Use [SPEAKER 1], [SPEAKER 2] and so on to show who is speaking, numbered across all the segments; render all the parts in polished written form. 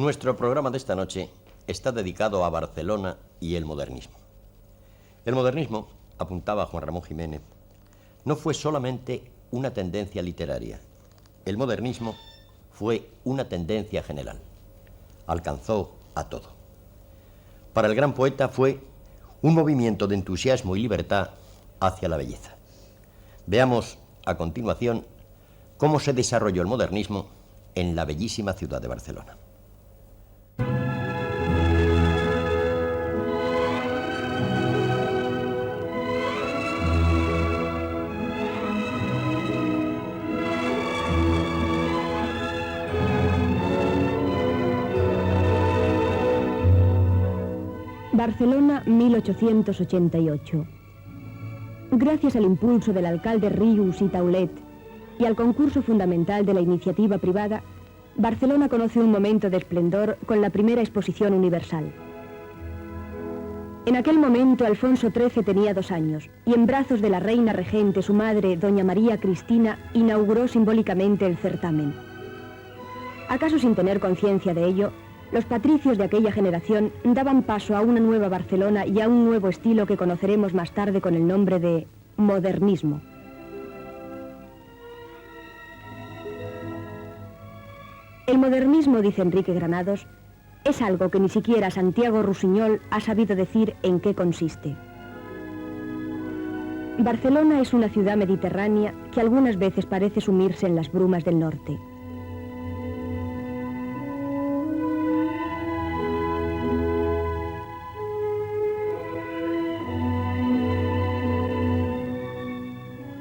[SPEAKER 1] Nuestro programa de esta noche está dedicado a Barcelona y el modernismo. El modernismo, apuntaba Juan Ramón Jiménez, no fue solamente una tendencia literaria. El modernismo fue una tendencia general. Alcanzó a todo. Para el gran poeta fue un movimiento de entusiasmo y libertad hacia la belleza. Veamos a continuación cómo se desarrolló el modernismo en la bellísima ciudad de Barcelona.
[SPEAKER 2] Barcelona, 1888. Gracias al impulso del alcalde Rius y Taulet y al concurso fundamental de la iniciativa privada, Barcelona conoce un momento de esplendor con la primera exposición universal. En aquel momento Alfonso XIII tenía 2 años y en brazos de la reina regente, su madre, doña María Cristina, inauguró simbólicamente el certamen. ¿Acaso sin tener conciencia de ello, los patricios de aquella generación daban paso a una nueva Barcelona y a un nuevo estilo que conoceremos más tarde con el nombre de modernismo? El modernismo, dice Enrique Granados, es algo que ni siquiera Santiago Rusiñol ha sabido decir en qué consiste. Barcelona es una ciudad mediterránea que algunas veces parece sumirse en las brumas del norte.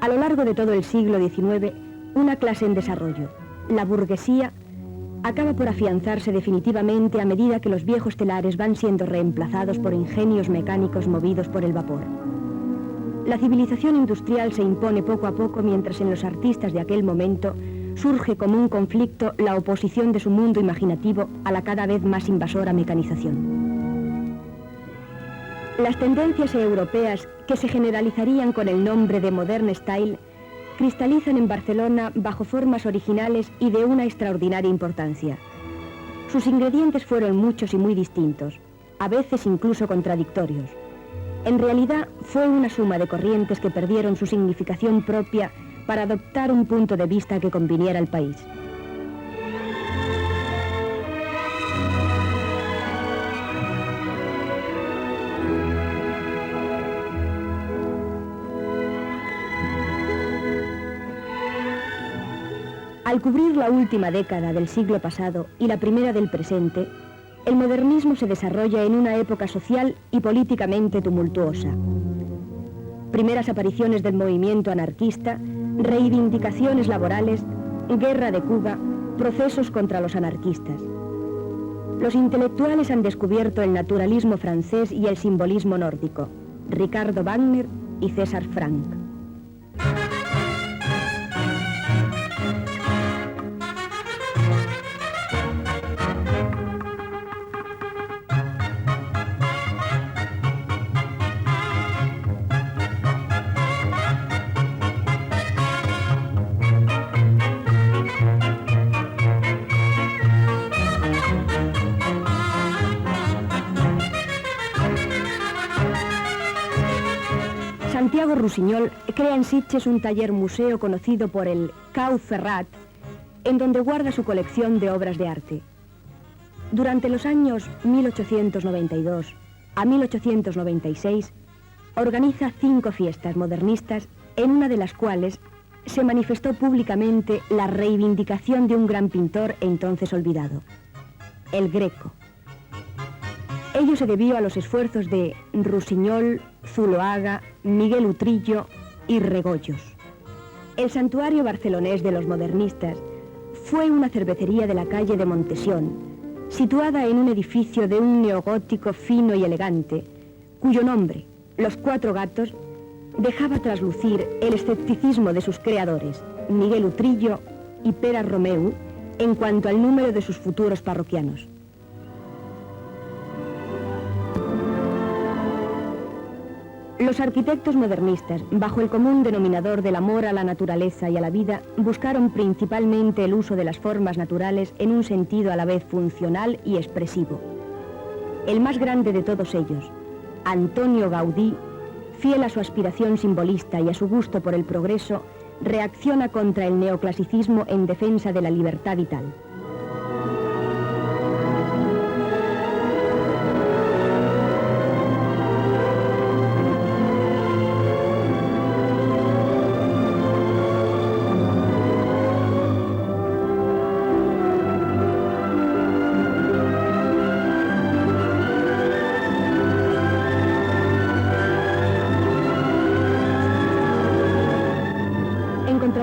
[SPEAKER 2] A lo largo de todo el siglo XIX, una clase en desarrollo, la burguesía, acaba por afianzarse definitivamente a medida que los viejos telares van siendo reemplazados por ingenios mecánicos movidos por el vapor. La civilización industrial se impone poco a poco, mientras en los artistas de aquel momento surge como un conflicto la oposición de su mundo imaginativo a la cada vez más invasora mecanización. Las tendencias europeas, que se generalizarían con el nombre de Modern Style, cristalizan en Barcelona bajo formas originales y de una extraordinaria importancia. Sus ingredientes fueron muchos y muy distintos, a veces incluso contradictorios. En realidad, fue una suma de corrientes que perdieron su significación propia para adoptar un punto de vista que conviniera al país. Al cubrir la última década del siglo pasado y la primera del presente, el modernismo se desarrolla en una época social y políticamente tumultuosa. Primeras apariciones del movimiento anarquista, reivindicaciones laborales, guerra de Cuba, procesos contra los anarquistas. Los intelectuales han descubierto el naturalismo francés y el simbolismo nórdico, Ricardo Wagner y César Franck. Santiago Rusiñol crea en Sitges un taller museo conocido por el Cau Ferrat, en donde guarda su colección de obras de arte. Durante los años 1892 a 1896, organiza 5 fiestas modernistas, en una de las cuales se manifestó públicamente la reivindicación de un gran pintor entonces olvidado, el Greco. Ello se debió a los esfuerzos de Rusiñol, Zuloaga, Miguel Utrillo y Regoyos. El santuario barcelonés de los modernistas fue una cervecería de la calle de Montesión, situada en un edificio de un neogótico fino y elegante, cuyo nombre, Los Cuatro Gatos, dejaba traslucir el escepticismo de sus creadores, Miguel Utrillo y Pere Romeu, en cuanto al número de sus futuros parroquianos. Los arquitectos modernistas, bajo el común denominador del amor a la naturaleza y a la vida, buscaron principalmente el uso de las formas naturales en un sentido a la vez funcional y expresivo. El más grande de todos ellos, Antonio Gaudí, fiel a su aspiración simbolista y a su gusto por el progreso, reacciona contra el neoclasicismo en defensa de la libertad vital.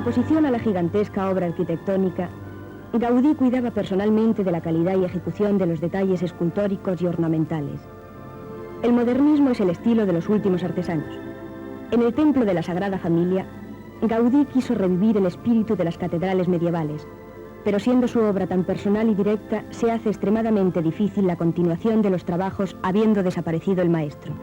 [SPEAKER 2] En oposición a la gigantesca obra arquitectónica, Gaudí cuidaba personalmente de la calidad y ejecución de los detalles escultóricos y ornamentales. El modernismo es el estilo de los últimos artesanos. En el templo de la Sagrada Familia, Gaudí quiso revivir el espíritu de las catedrales medievales, pero siendo su obra tan personal y directa, se hace extremadamente difícil la continuación de los trabajos habiendo desaparecido el maestro.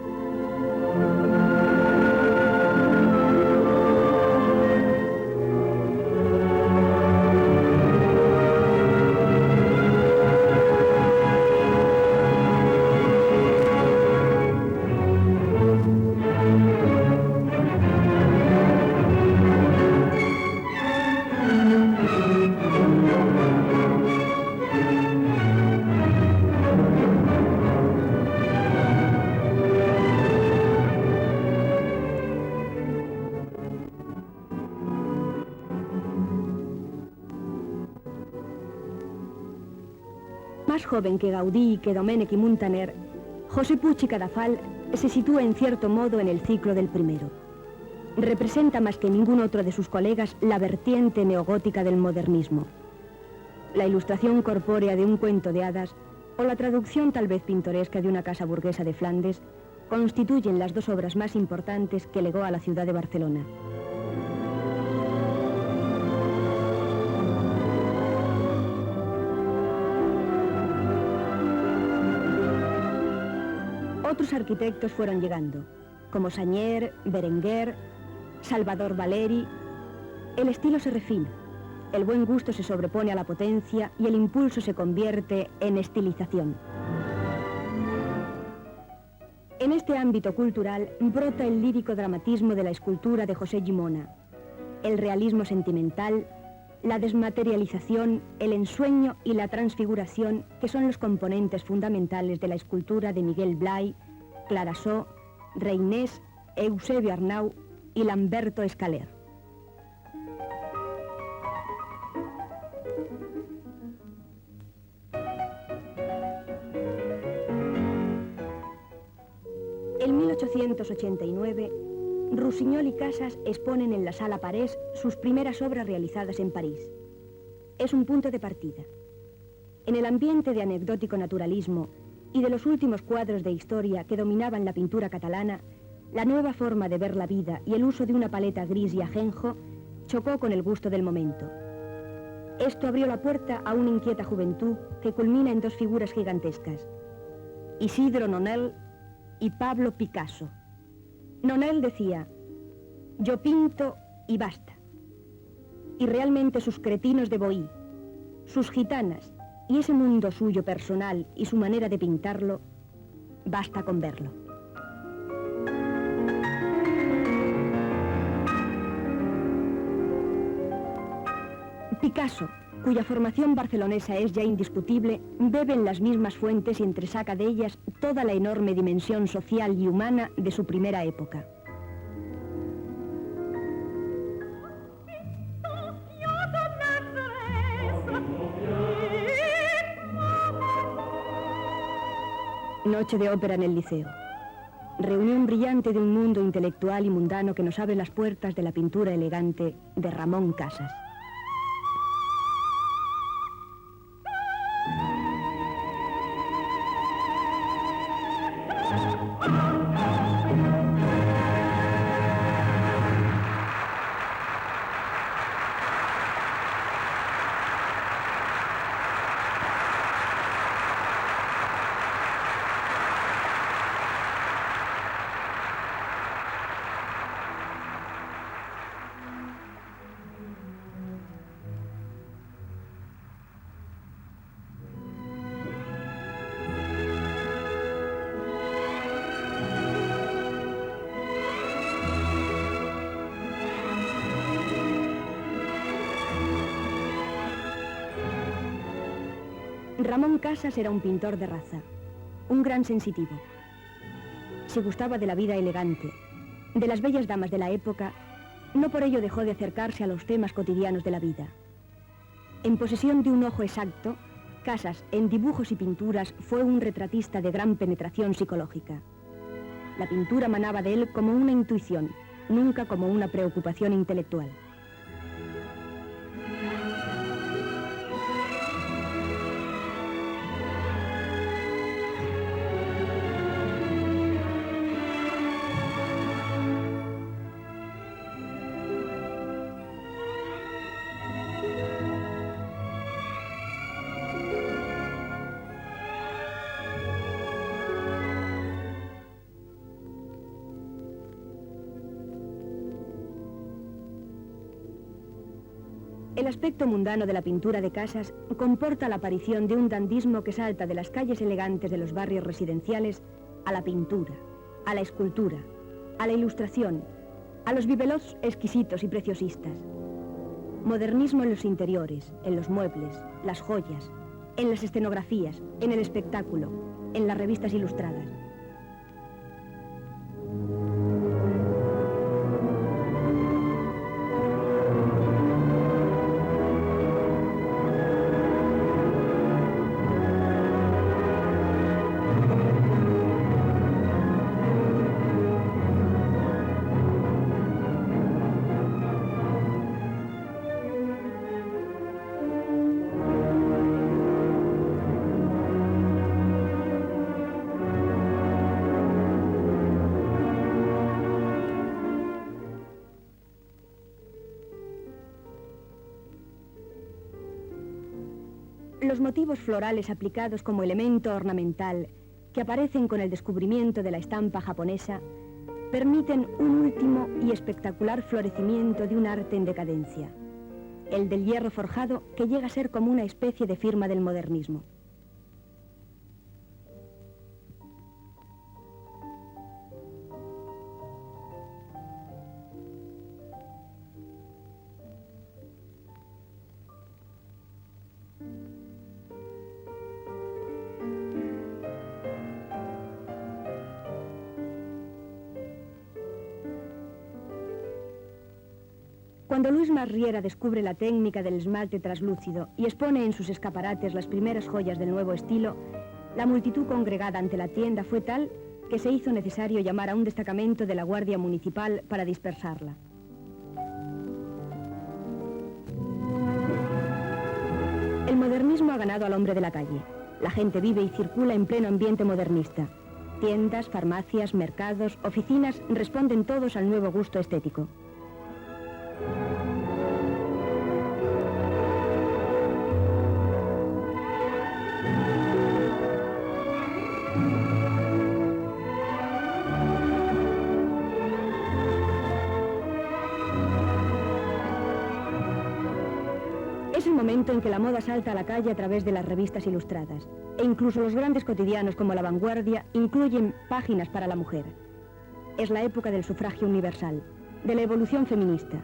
[SPEAKER 2] Más joven que Gaudí y que Domènech y Muntaner, José Puig y Cadafal se sitúa en cierto modo en el ciclo del primero. Representa más que ningún otro de sus colegas la vertiente neogótica del modernismo. La ilustración corpórea de un cuento de hadas o la traducción tal vez pintoresca de una casa burguesa de Flandes constituyen las dos obras más importantes que legó a la ciudad de Barcelona. Otros arquitectos fueron llegando, como Sagnier, Berenguer, Salvador Valeri. El estilo se refina, el buen gusto se sobrepone a la potencia y el impulso se convierte en estilización. En este ámbito cultural brota el lírico dramatismo de la escultura de José Llimona, el realismo sentimental, la desmaterialización, el ensueño y la transfiguración, que son los componentes fundamentales de la escultura de Miguel Blay, Clarasó, Reinés, Eusebio Arnau y Lamberto Escaler. En 1889, Rossinyol y Casas exponen en la Sala Parés sus primeras obras realizadas en París. Es un punto de partida. En el ambiente de anecdótico naturalismo y de los últimos cuadros de historia que dominaban la pintura catalana, la nueva forma de ver la vida y el uso de una paleta gris y ajenjo chocó con el gusto del momento. Esto abrió la puerta a una inquieta juventud que culmina en dos figuras gigantescas, Isidro Nonel y Pablo Picasso. Nonel decía: yo pinto y basta. Y realmente sus cretinos de Boí, sus gitanas y ese mundo suyo personal y su manera de pintarlo, basta con verlo. Picasso, cuya formación barcelonesa es ya indiscutible, bebe en las mismas fuentes y entresaca de ellas toda la enorme dimensión social y humana de su primera época. Noche de ópera en el Liceo. Reunión brillante de un mundo intelectual y mundano que nos abre las puertas de la pintura elegante de Ramón Casas. Ramón Casas era un pintor de raza, un gran sensitivo. Se gustaba de la vida elegante, de las bellas damas de la época. No por ello dejó de acercarse a los temas cotidianos de la vida. En posesión de un ojo exacto, Casas, en dibujos y pinturas, fue un retratista de gran penetración psicológica. La pintura manaba de él como una intuición, nunca como una preocupación intelectual. El aspecto mundano de la pintura de Casas comporta la aparición de un dandismo que salta de las calles elegantes de los barrios residenciales a la pintura, a la escultura, a la ilustración, a los bibelots exquisitos y preciosistas. Modernismo en los interiores, en los muebles, las joyas, en las escenografías, en el espectáculo, en las revistas ilustradas. Los motivos florales aplicados como elemento ornamental que aparecen con el descubrimiento de la estampa japonesa permiten un último y espectacular florecimiento de un arte en decadencia, el del hierro forjado, que llega a ser como una especie de firma del modernismo. Cuando Luis Masriera descubre la técnica del esmalte traslúcido y expone en sus escaparates las primeras joyas del nuevo estilo, la multitud congregada ante la tienda fue tal que se hizo necesario llamar a un destacamento de la Guardia Municipal para dispersarla. El modernismo ha ganado al hombre de la calle. La gente vive y circula en pleno ambiente modernista. Tiendas, farmacias, mercados, oficinas responden todos al nuevo gusto estético. Es el momento en que la moda salta a la calle a través de las revistas ilustradas, e incluso los grandes cotidianos como La Vanguardia incluyen páginas para la mujer. Es la época del sufragio universal, de la evolución feminista.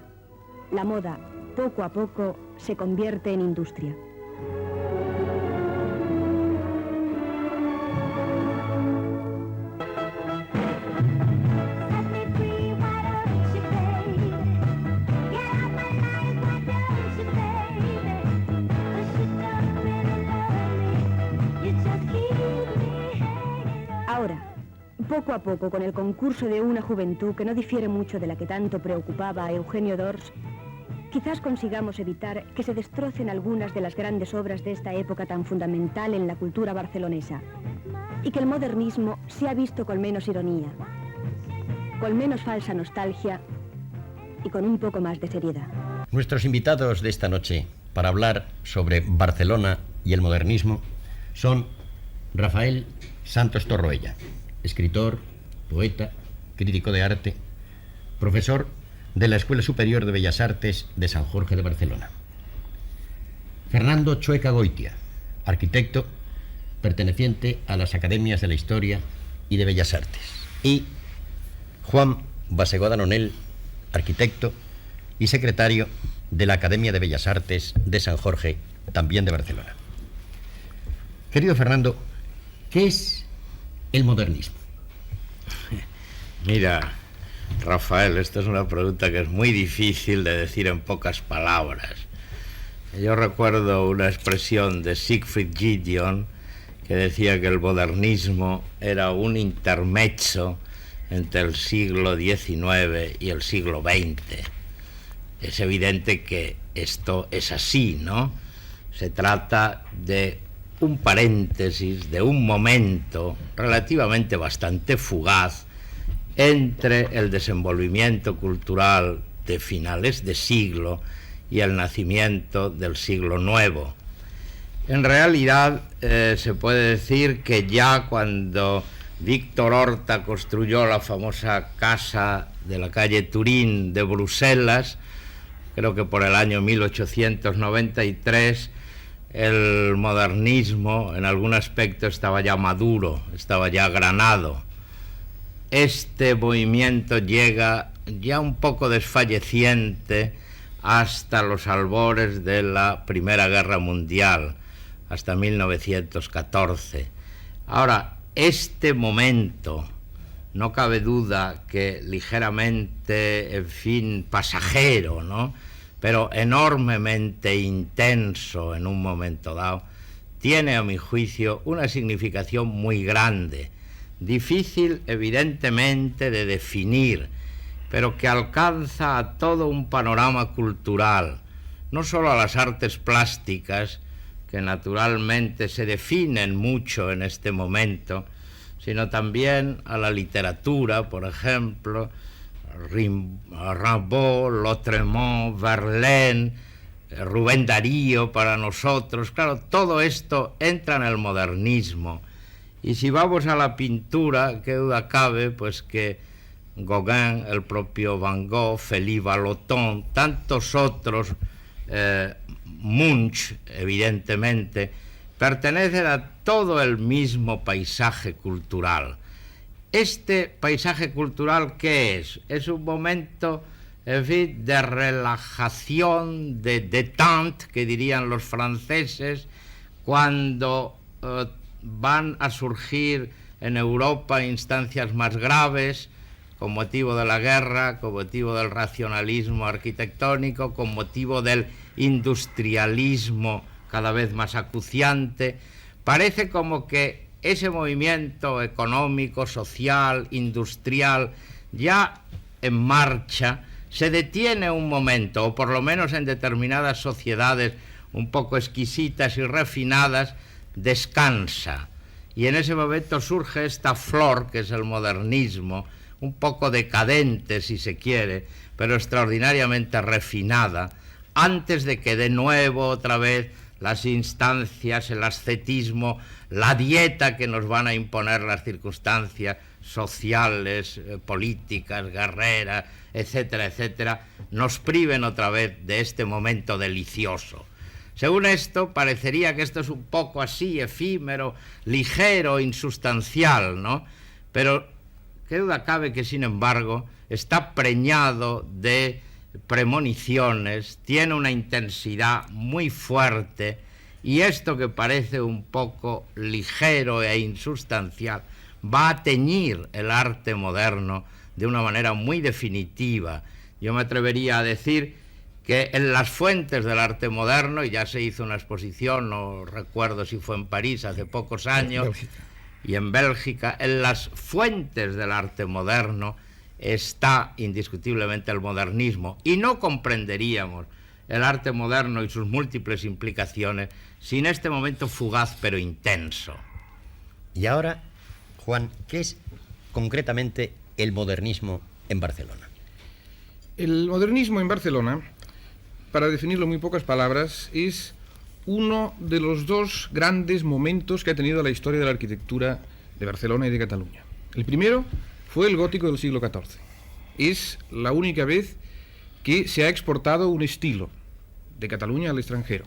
[SPEAKER 2] La moda, poco a poco, se convierte en industria. Ahora, poco a poco, con el concurso de una juventud que no difiere mucho de la que tanto preocupaba a Eugenio d'Ors, quizás consigamos evitar que se destrocen algunas de las grandes obras de esta época tan fundamental en la cultura barcelonesa, y que el modernismo sea visto con menos ironía, con menos falsa nostalgia y con un poco más de seriedad.
[SPEAKER 1] Nuestros invitados de esta noche para hablar sobre Barcelona y el modernismo son Rafael Santos Torroella, escritor, poeta, crítico de arte, profesor de la Escuela Superior de Bellas Artes de San Jorge de Barcelona. Fernando Chueca Goitia, arquitecto perteneciente a las Academias de la Historia y de Bellas Artes. Y Juan Basegoda Nonel, arquitecto y secretario de la Academia de Bellas Artes de San Jorge, también de Barcelona. Querido Fernando, ¿qué es el modernismo?
[SPEAKER 3] Mira, Rafael, esta es una pregunta que es muy difícil de decir en pocas palabras. Yo recuerdo una expresión de Siegfried Gideon que decía que el modernismo era un intermezzo entre el siglo XIX y el siglo XX. Es evidente que esto es así, ¿no? Se trata de un paréntesis, de un momento relativamente bastante fugaz entre el desenvolvimiento cultural de finales de siglo y el nacimiento del siglo nuevo. En realidad se puede decir que ya cuando Víctor Horta construyó la famosa casa de la calle Turín de Bruselas, creo que por el año 1893, el modernismo en algún aspecto estaba ya maduro, estaba ya granado. Este movimiento llega ya un poco desfalleciente hasta los albores de la Primera Guerra Mundial, hasta 1914. Ahora, este momento, no cabe duda que ligeramente, en fin, pasajero, ¿no?, pero enormemente intenso en un momento dado, tiene a mi juicio una significación muy grande, difícil evidentemente de definir, pero que alcanza a todo un panorama cultural, no solo a las artes plásticas, que naturalmente se definen mucho en este momento, sino también a la literatura, por ejemplo, Rimbaud, Lautréamont, Verlaine, Rubén Darío para nosotros. Claro, todo esto entra en el modernismo. Y si vamos a la pintura, qué duda cabe, pues que Gauguin, el propio Van Gogh, Félix Vallotton, tantos otros, Munch, evidentemente, pertenecen a todo el mismo paisaje cultural. Este paisaje cultural, ¿qué es? Es un momento, en fin, de relajación, de détente, que dirían los franceses, cuando van a surgir en Europa instancias más graves, con motivo de la guerra, con motivo del racionalismo arquitectónico, con motivo del industrialismo cada vez más acuciante. Parece como que ese movimiento económico, social, industrial, ya en marcha, se detiene un momento, o por lo menos en determinadas sociedades un poco exquisitas y refinadas, descansa. Y en ese momento surge esta flor que es el modernismo, un poco decadente si se quiere, pero extraordinariamente refinada, antes de que de nuevo otra vez las instancias, el ascetismo, la dieta que nos van a imponer las circunstancias sociales, políticas, guerreras, etcétera, etcétera, nos priven otra vez de este momento delicioso. Según esto, parecería que esto es un poco así, efímero, ligero, insustancial, ¿no? Pero qué duda cabe que, sin embargo, está preñado de premoniciones, tiene una intensidad muy fuerte, y esto que parece un poco ligero e insustancial va a teñir el arte moderno de una manera muy definitiva. Yo me atrevería a decir que en las fuentes del arte moderno, y ya se hizo una exposición, no recuerdo si fue en París hace pocos años, y en Bélgica, en las fuentes del arte moderno está indiscutiblemente el modernismo, y no comprenderíamos el arte moderno y sus múltiples implicaciones sin este momento fugaz pero intenso.
[SPEAKER 1] Y ahora, Juan, ¿qué es concretamente el modernismo en Barcelona?
[SPEAKER 4] El modernismo en Barcelona, para definirlo en muy pocas palabras, es uno de los dos grandes momentos que ha tenido la historia de la arquitectura de Barcelona y de Cataluña. El primero fue el gótico del siglo XIV. Es la única vez que se ha exportado un estilo de Cataluña al extranjero.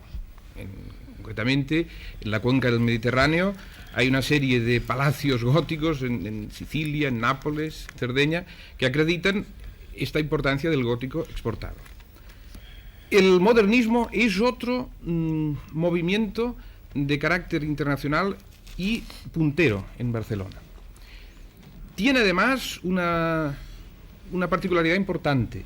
[SPEAKER 4] Concretamente, en la cuenca del Mediterráneo hay una serie de palacios góticos en Sicilia, en Nápoles, Cerdeña, que acreditan esta importancia del gótico exportado. El modernismo es otro movimiento de carácter internacional y puntero en Barcelona. Tiene además una particularidad importante,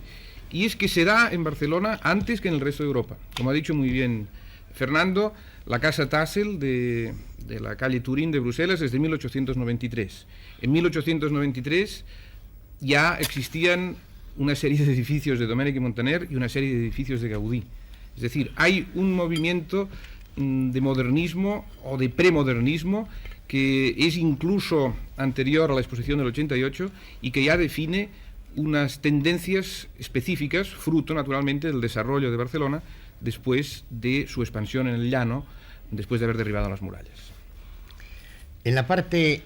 [SPEAKER 4] y es que se da en Barcelona antes que en el resto de Europa. Como ha dicho muy bien Fernando, la Casa Tassel de la calle Turín de Bruselas es de 1893. En 1893 ya existían una serie de edificios de Domènech i Montaner y una serie de edificios de Gaudí. Es decir, hay un movimiento de modernismo o de premodernismo que es incluso anterior a la exposición del 88 y que ya define unas tendencias específicas, fruto naturalmente del desarrollo de Barcelona después de su expansión en el llano, después de haber derribado las murallas.
[SPEAKER 1] En la parte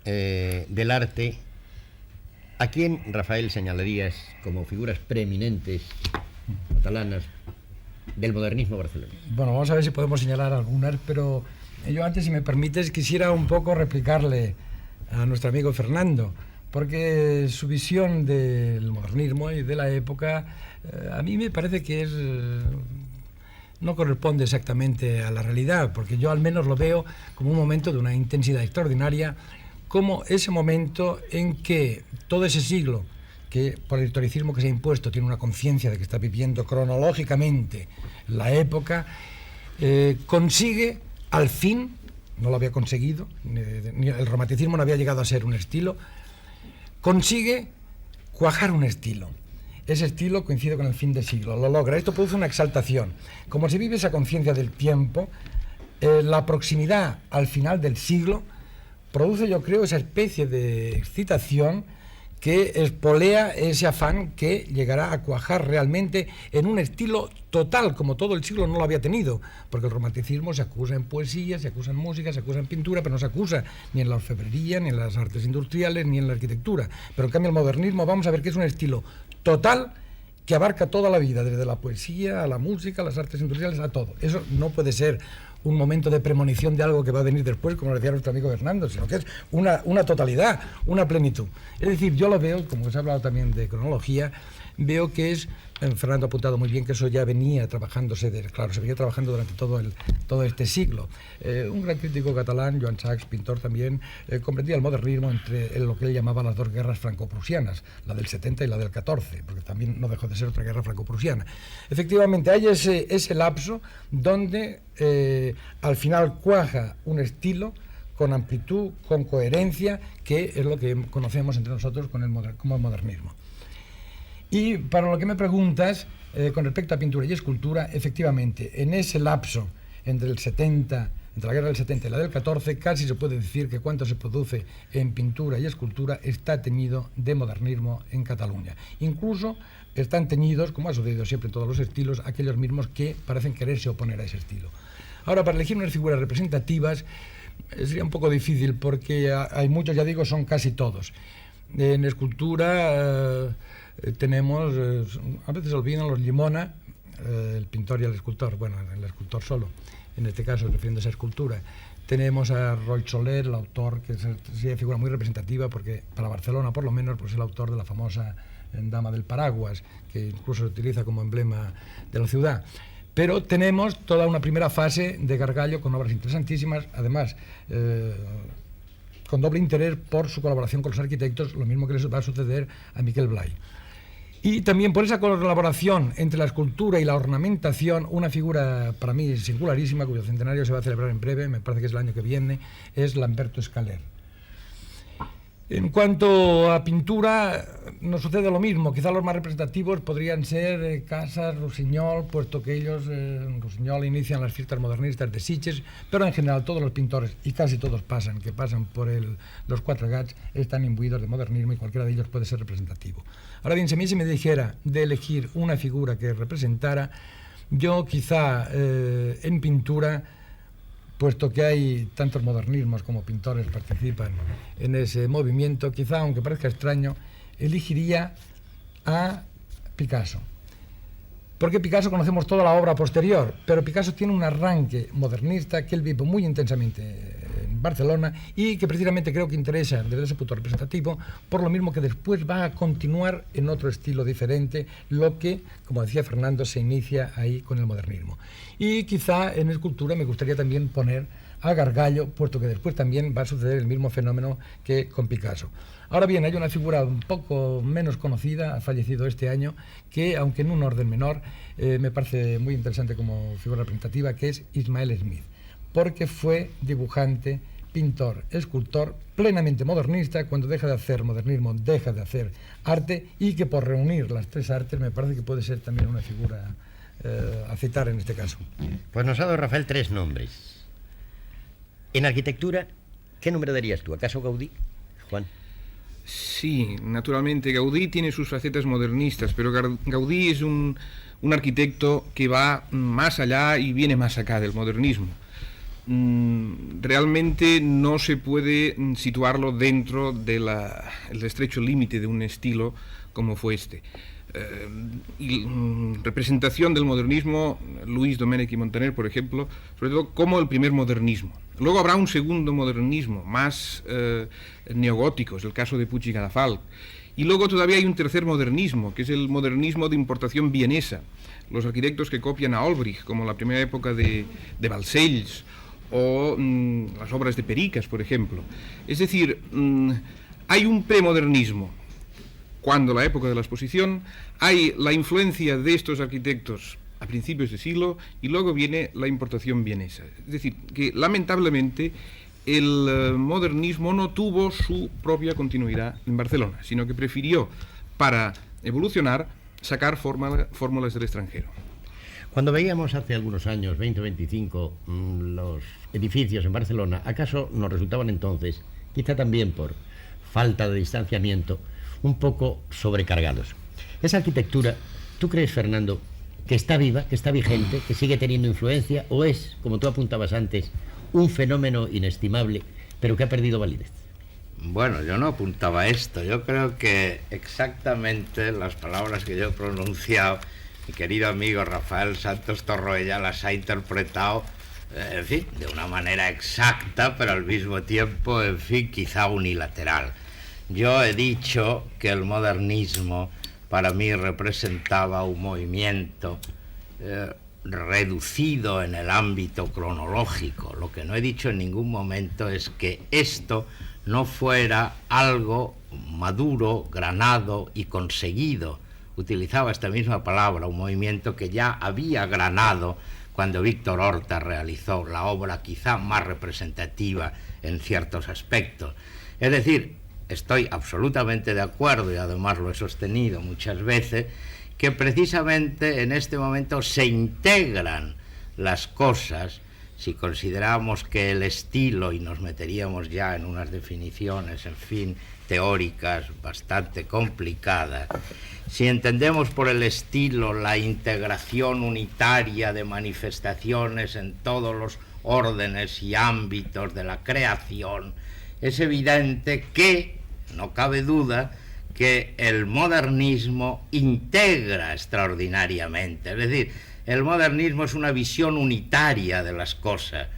[SPEAKER 1] del arte, ¿a quién, Rafael, señalarías como figuras preeminentes catalanas del modernismo barcelonés?
[SPEAKER 5] Bueno, vamos a ver si podemos señalar algunas, pero yo antes, si me permites, quisiera un poco replicarle a nuestro amigo Fernando, porque su visión del modernismo y de la época a mí me parece que no corresponde exactamente a la realidad, porque yo al menos lo veo como un momento de una intensidad extraordinaria, como ese momento en que todo ese siglo, que por el historicismo que se ha impuesto tiene una conciencia de que está viviendo cronológicamente la época, consigue al fin, no lo había conseguido, ni el romanticismo no había llegado a ser un estilo, consigue cuajar un estilo. Ese estilo coincide con el fin del siglo, lo logra. Esto produce una exaltación. Como se vive esa conciencia del tiempo, la proximidad al final del siglo produce, yo creo, esa especie de excitación que espolea ese afán que llegará a cuajar realmente en un estilo total, como todo el siglo no lo había tenido, porque el romanticismo se acusa en poesía, se acusa en música, se acusa en pintura, pero no se acusa ni en la orfebrería, ni en las artes industriales, ni en la arquitectura. Pero en cambio el modernismo, vamos a ver que es un estilo total que abarca toda la vida, desde la poesía a la música, a las artes industriales, a todo. Eso no puede ser un momento de premonición de algo que va a venir después, como decía nuestro amigo Fernando, sino que es una totalidad, una plenitud. Es decir, yo lo veo, como se ha hablado también de cronología, veo que es, Fernando ha apuntado muy bien que eso ya venía trabajándose, claro, se venía trabajando durante todo este siglo. Un gran crítico catalán, Joan Sachs, pintor también, comprendía el modernismo entre lo que él llamaba las dos guerras franco-prusianas, la del 70 y la del 14, porque también no dejó de ser otra guerra franco-prusiana. Efectivamente, hay ese lapso donde al final cuaja un estilo con amplitud, con coherencia, que es lo que conocemos entre nosotros como el modernismo. Y para lo que me preguntas, con respecto a pintura y escultura, efectivamente, en ese lapso entre la guerra del 70 y la del 14, casi se puede decir que cuanto se produce en pintura y escultura está teñido de modernismo en Cataluña. Incluso están teñidos, como ha sucedido siempre en todos los estilos, aquellos mismos que parecen quererse oponer a ese estilo. Ahora, para elegir unas figuras representativas sería un poco difícil, porque hay muchos, ya digo, son casi todos. En escultura tenemos, a veces se olvidan los Llimona, el pintor y el escultor, bueno, el escultor solo, en este caso refiriéndose a escultura. Tenemos a Roy Soler, el autor, que es una figura muy representativa, porque para Barcelona, por lo menos, pues es el autor de la famosa Dama del Paraguas, que incluso se utiliza como emblema de la ciudad. Pero tenemos toda una primera fase de Gargallo con obras interesantísimas, además con doble interés por su colaboración con los arquitectos, lo mismo que les va a suceder a Miquel Blay. Y también por esa colaboración entre la escultura y la ornamentación, una figura para mí singularísima, cuyo centenario se va a celebrar en breve, me parece que es el año que viene, es Lamberto Escaler. En cuanto a pintura, nos sucede lo mismo. Quizá los más representativos podrían ser Casas, Rossinyol, puesto que ellos, Rossinyol, inician las fiestas modernistas de Sitges, pero en general todos los pintores, y casi todos que pasan por los Quatre Gats, están imbuidos de modernismo y cualquiera de ellos puede ser representativo. Ahora bien, si a mí se me dijera de elegir una figura que representara, yo quizá en pintura, puesto que hay tantos modernismos como pintores participan en ese movimiento, quizá, aunque parezca extraño, elegiría a Picasso. Porque Picasso conocemos toda la obra posterior, pero Picasso tiene un arranque modernista que él vive muy intensamente en en Barcelona y que precisamente creo que interesa desde ese punto representativo, por lo mismo que después va a continuar en otro estilo diferente, lo que, como decía Fernando, se inicia ahí con el modernismo. Y quizá en escultura me gustaría también poner a Gargallo, puesto que después también va a suceder el mismo fenómeno que con Picasso. Ahora bien, hay una figura un poco menos conocida, ha fallecido este año, que, aunque en un orden menor, me parece muy interesante como figura representativa, que es Ismael Smith, porque fue dibujante, pintor, escultor, plenamente modernista. Cuando deja de hacer modernismo, deja de hacer arte, y que por reunir las tres artes me parece que puede ser también una figura a citar en este caso.
[SPEAKER 1] Pues nos ha dado Rafael 3 nombres. En arquitectura, ¿qué nombre darías tú? ¿Acaso Gaudí, Juan?
[SPEAKER 4] Sí, naturalmente Gaudí tiene sus facetas modernistas, pero Gaudí es un arquitecto que va más allá y viene más acá del modernismo. Realmente no se puede situarlo dentro del estrecho límite de un estilo como fue este. Representación del modernismo, Luis Domènech y Montaner, por ejemplo, sobre todo como el primer modernismo. Luego habrá un segundo modernismo, más neogótico, es el caso de Puig i Cadafalch. Y luego todavía hay un tercer modernismo, que es el modernismo de importación vienesa. Los arquitectos que copian a Olbrich, como la primera época de Balcells, o las obras de Pericas, por ejemplo. Es decir, hay un premodernismo, cuando la época de la exposición, hay la influencia de estos arquitectos a principios de siglo, y luego viene la importación vienesa. Es decir, que lamentablemente el modernismo no tuvo su propia continuidad en Barcelona, sino que prefirió, para evolucionar, sacar fórmulas del extranjero.
[SPEAKER 1] Cuando veíamos hace algunos años, 20 o 25, los edificios en Barcelona, ¿acaso nos resultaban entonces, quizá también por falta de distanciamiento, un poco sobrecargados? Esa arquitectura, ¿tú crees, Fernando, que está viva, que está vigente, que sigue teniendo influencia, o es, como tú apuntabas antes, un fenómeno inestimable, pero que ha perdido validez?
[SPEAKER 3] Bueno, yo no apuntaba esto. Yo creo que exactamente las palabras que yo he pronunciado, mi querido amigo Rafael Santos Torroella las ha interpretado, en fin, de una manera exacta, pero al mismo tiempo, en fin, quizá unilateral. Yo he dicho que el modernismo para mí representaba un movimiento reducido en el ámbito cronológico. Lo que no he dicho en ningún momento es que esto no fuera algo maduro, granado y conseguido. Utilizaba esta misma palabra, un movimiento que ya había granado cuando Víctor Horta realizó la obra quizá más representativa en ciertos aspectos. Es decir, estoy absolutamente de acuerdo, y además lo he sostenido muchas veces, que precisamente en este momento se integran las cosas. Si consideramos que el estilo, y nos meteríamos ya en unas definiciones, en fin, teóricas bastante complicadas, si entendemos por el estilo la integración unitaria de manifestaciones en todos los órdenes y ámbitos de la creación, es evidente que, no cabe duda, que el modernismo integra extraordinariamente. Es decir, el modernismo es una visión unitaria de las cosas.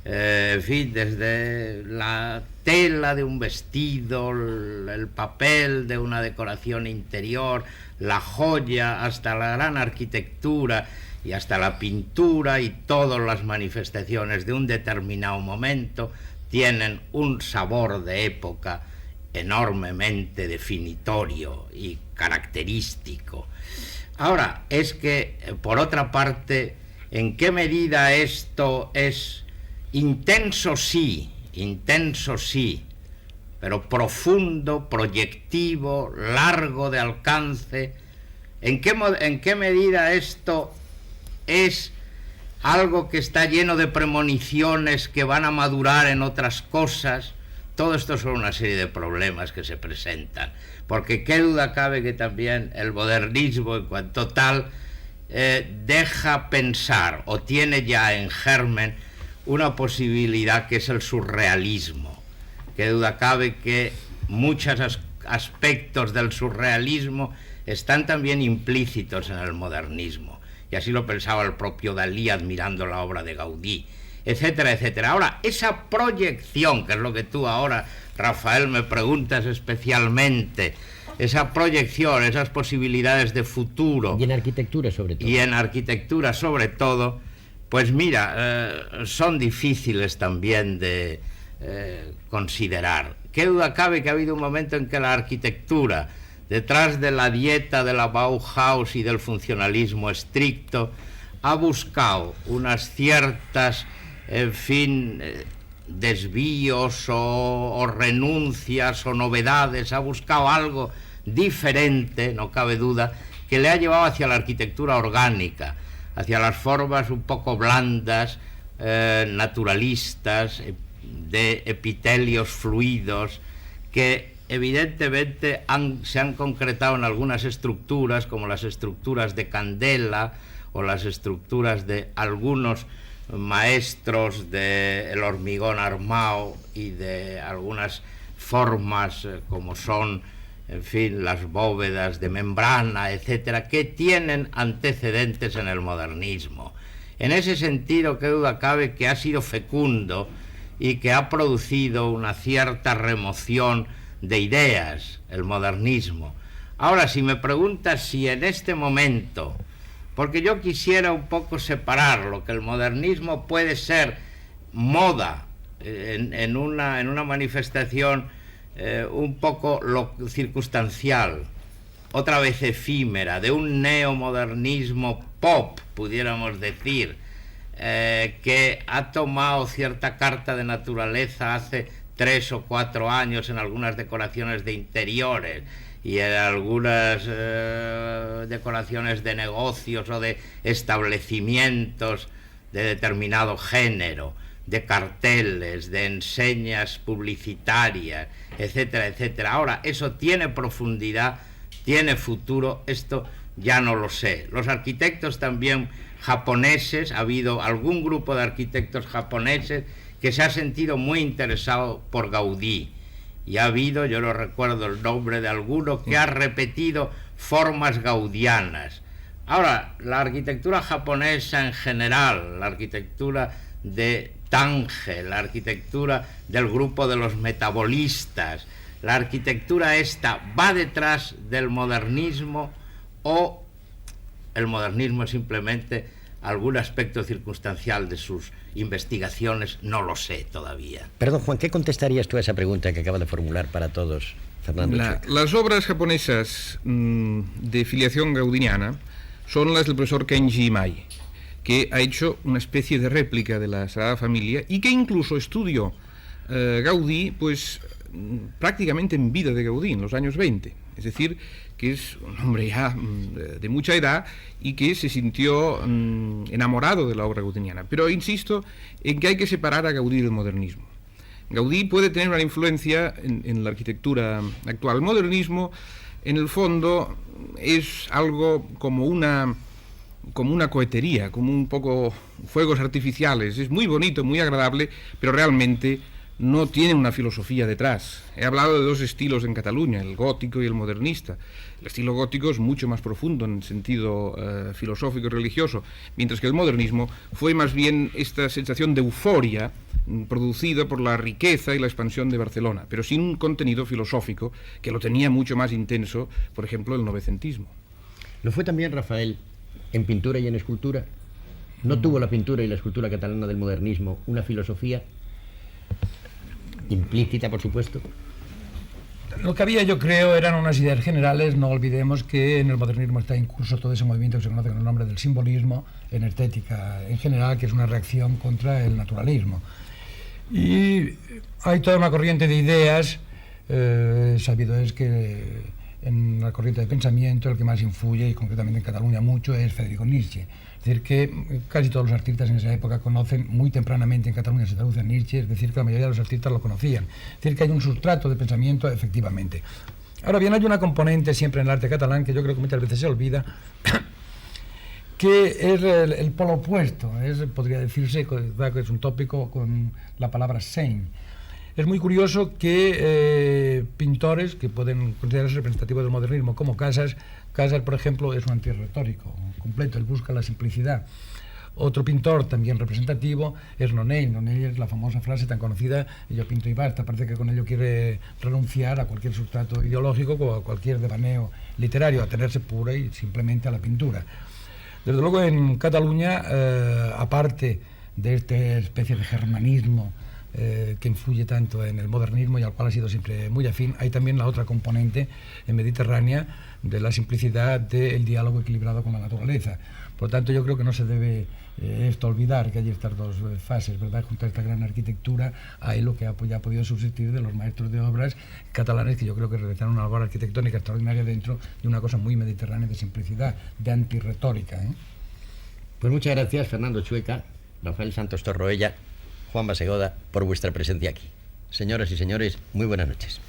[SPEAKER 3] En fin, desde la tela de un vestido, el papel de una decoración interior, la joya, hasta la gran arquitectura y hasta la pintura, y todas las manifestaciones de un determinado momento tienen un sabor de época enormemente definitorio y característico. Ahora, es que, por otra parte, ¿en qué medida esto es intenso sí, pero profundo, proyectivo, largo de alcance? ¿En qué medida esto es algo que está lleno de premoniciones que van a madurar en otras cosas? Todo esto son una serie de problemas que se presentan, porque qué duda cabe que también el modernismo, en cuanto tal, deja pensar, o tiene ya en germen, una posibilidad que es el surrealismo. Qué duda cabe que muchos aspectos del surrealismo están también implícitos en el modernismo, y así lo pensaba el propio Dalí admirando la obra de Gaudí. etcétera, etcétera. Ahora, esa proyección, que es lo que tú ahora, Rafael, me preguntas especialmente, esa proyección, esas posibilidades de futuro.
[SPEAKER 1] Y en arquitectura sobre todo.
[SPEAKER 3] Y en arquitectura sobre todo, pues mira, son difíciles también de considerar. Qué duda cabe que ha habido un momento en que la arquitectura, detrás de la dieta de la Bauhaus y del funcionalismo estricto, ha buscado unas ciertas, en fin, desvíos o renuncias o novedades, ha buscado algo diferente, no cabe duda, que le ha llevado hacia la arquitectura orgánica, hacia las formas un poco blandas, naturalistas, de epitelios fluidos, que evidentemente se han concretado en algunas estructuras, como las estructuras de Candela o las estructuras de algunos maestros del hormigón armado y de algunas formas como son, en fin, las bóvedas de membrana, etcétera, que tienen antecedentes en el modernismo. En ese sentido, qué duda cabe que ha sido fecundo y que ha producido una cierta remoción de ideas, el modernismo. Ahora, si me preguntas si en este momento, porque yo quisiera un poco separarlo, que el modernismo puede ser moda en una manifestación un poco circunstancial, otra vez efímera, de un neomodernismo pop, pudiéramos decir, que ha tomado cierta carta de naturaleza hace 3 o 4 años en algunas decoraciones de interiores y en algunas decoraciones de negocios o de establecimientos de determinado género, de carteles, de enseñas publicitarias, etcétera, etcétera. Ahora, eso tiene profundidad, tiene futuro, esto ya no lo sé. Los arquitectos también japoneses, ha habido algún grupo de arquitectos japoneses que se ha sentido muy interesado por Gaudí, y ha habido, yo no recuerdo el nombre de alguno, que ha repetido formas gaudianas. Ahora, la arquitectura japonesa en general, la arquitectura de Tange, la arquitectura del grupo de los metabolistas, la arquitectura esta, ¿va detrás del modernismo o el modernismo es simplemente algún aspecto circunstancial de sus investigaciones? No lo sé todavía.
[SPEAKER 1] Perdón, Juan, ¿qué contestarías tú a esa pregunta que acaba de formular para todos Fernando Chueca?
[SPEAKER 4] Las obras japonesas de filiación gaudiniana son las del profesor Kenji Imai, que ha hecho una especie de réplica de la Sagrada Familia y que incluso estudió Gaudí, pues prácticamente en vida de Gaudí, en los años 20. Es decir, que es un hombre ya de mucha edad y que se sintió enamorado de la obra gaudiniana. Pero insisto en que hay que separar a Gaudí del modernismo. Gaudí puede tener una influencia en la arquitectura actual. El modernismo, en el fondo, es algo como una cohetería, como un poco fuegos artificiales. Es muy bonito, muy agradable, pero realmente no tiene una filosofía detrás. He hablado de 2 estilos en Cataluña, el gótico y el modernista. El estilo gótico es mucho más profundo en el sentido filosófico y religioso, mientras que el modernismo fue más bien esta sensación de euforia producida por la riqueza y la expansión de Barcelona, pero sin un contenido filosófico que lo tenía mucho más intenso, por ejemplo, el novecentismo.
[SPEAKER 1] ¿Lo fue también Rafael en pintura y en escultura? ¿No tuvo la pintura y la escultura catalana del modernismo una filosofía implícita, por supuesto?
[SPEAKER 5] Lo que había, yo creo, eran unas ideas generales. No olvidemos que en el modernismo está en curso todo ese movimiento que se conoce con el nombre del simbolismo en estética en general, que es una reacción contra el naturalismo. Y hay toda una corriente de ideas. Sabido es que en la corriente de pensamiento el que más influye, y concretamente en Cataluña mucho, es Federico Nietzsche. Es decir, que casi todos los artistas en esa época conocen, muy tempranamente en Cataluña se traduce a Nietzsche, es decir, que la mayoría de los artistas lo conocían. Es decir, que hay un sustrato de pensamiento, efectivamente. Ahora bien, hay una componente siempre en el arte catalán que yo creo que muchas veces se olvida, que es el polo opuesto. Podría decirse que es un tópico con la palabra saint. Es muy curioso que pintores que pueden considerarse representativos del modernismo, como Casas, por ejemplo, es un antirretórico completo, él busca la simplicidad. Otro pintor también representativo es Nonell. Nonell es la famosa frase tan conocida: yo pinto y basta. Parece que con ello quiere renunciar a cualquier sustrato ideológico o a cualquier devaneo literario, a tenerse pura y simplemente a la pintura. Desde luego en Cataluña, aparte de esta especie de germanismo que influye tanto en el modernismo y al cual ha sido siempre muy afín, hay también la otra componente mediterránea de la simplicidad del diálogo equilibrado con la naturaleza. Por lo tanto, yo creo que no se debe esto olvidar, que hay estas dos fases, ¿verdad? Junto a esta gran arquitectura hay lo que ya ha podido subsistir de los maestros de obras catalanes, que yo creo que realizaron una labor arquitectónica extraordinaria dentro de una cosa muy mediterránea de simplicidad, de antirretórica, ¿eh?
[SPEAKER 1] Pues muchas gracias, Fernando Chueca, Rafael Santos Torroella, Juan Basegoda, por vuestra presencia aquí. Señoras y señores, muy buenas noches.